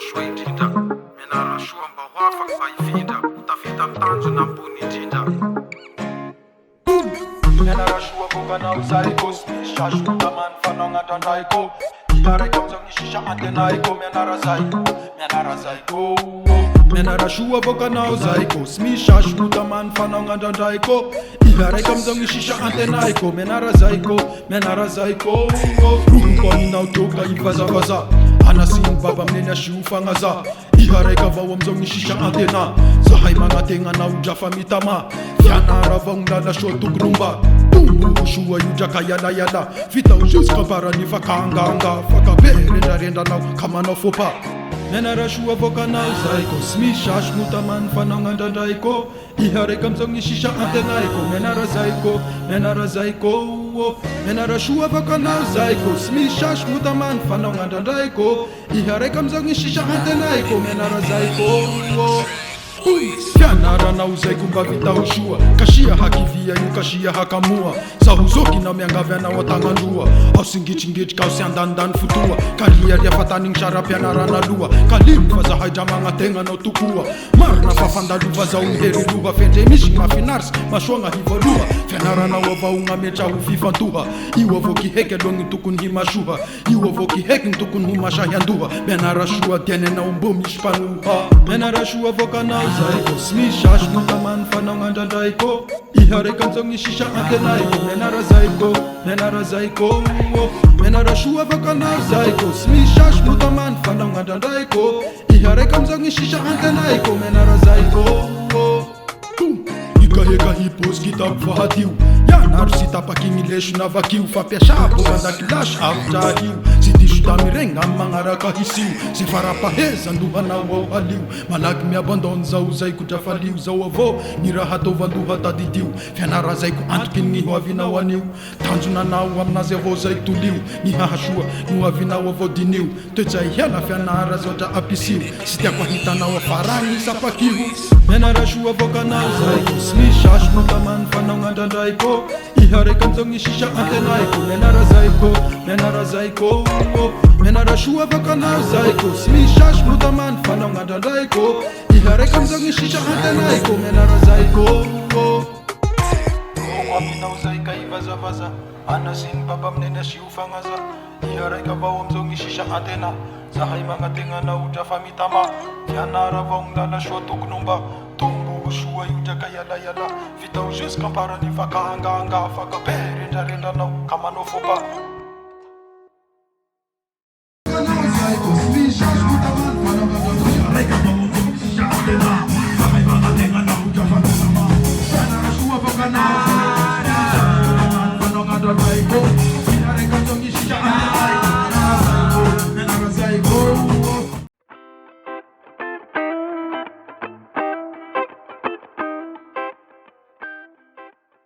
soa indrindra mianara soa mba ho afaka fa hifindra utafita mitanjo na ambony indrindra mianara soa vokanao zaiko sy misy sazo tamany fanao gn'andrandraiko iaraiky amizao gny sisa antenaiko mianara zaiko mianara soa vokanao zaiko sy misy sazo tamany fanao gn'andrandraiko iaraiky amizao gny sisa antenaiko mianara zaiko rohoko aminao toka ivazavaza anasiny baba amineny asio fagnaza iaraiky avao amizao gny sisa antena zahay magnategna naodrafa mitama fianara avao gny lala soa tokonomba tombo soa io draka iala vitao jusqu'à parany fakanganga fakaberendrarendranao ka manao faux pas mianara soa vokanao zaiko sy misy saso motamany fanao gn'andrandraiko iaraiky amizao gny sisa antenaiko mianara zaiko mianara soa vokanao zaiko sy misy saso motamany fanao gn'andrandraiko iaraiky amizao gny sisa antenaiko mianara zaiko fianaranao zaiko mba vitao soa kasia hakivia io kasia hakamoa zaho zokinao miangavy anao atagnandroa ao singitringitrika ao sy andanindany fotoa kaliaria fatanigny saram-pianarana aloha kalimo fa zahay dra magnategnanao tokoa marina fafandalova zao mihery loha fendre misy mafinarsy masoagna hivaloha fianaranao avao gnametra ho fifantoha io avao kiheky aloha gny tokony himasoha io avao kiheky gny tokony ho masahy andoha mianara soa tianenao mbo misy mpanoha mianara soa vokanao zaiko sy misy saso motamany fanao gn'andrandraiko iaraiky amizao gny sisa antenaiko mianara zaiko mianara soa vokanao zaiko sy misy saso motamany fanao gn'andrandraiko iaraiky amizao gny sisa antenaiko mianara zaiko ikaheka hipôzy kitabo fahatio ianaro sy tapaky gny leso navakio fampiasa bokandakilasy avitra io sy diso tamiregny amy magnaraka hisio sy farapaheza andohanao ao halio malaky miabandony zao zaiko drafalio zao avao ny raha ataovandoha tadidio fianara zaiko antokiny gny hoavinao anio tanjonanao aminazy avao zaiko tolio ny hahasoa ny hoavinao avao dinio toejay hiala fianara zao dra apisio sy tiako ahitanao afarany sapakio mianara soa vokanao zaiko sy misy saso motamany fanao gn'andrandraiko iaraiky amizao gny sisa antenaiko mianara zaiko mianara soa vokanao zaiko sy misy saso motamany fanao gn'andrandraiko iaraiky amizao gny sisa antenaiko mianara zaiko aminao zay ka ivazavaza anasiny baba amineny asio fagnaza iaraiky avao amizao gny sisa antena zahay magnategnanao drafa mitama fianara avao gny lala soa tokonomba tombo soa io draka iala vitao jusqu'à parany fakanganga fakaberendrarendranao ka manao faux pas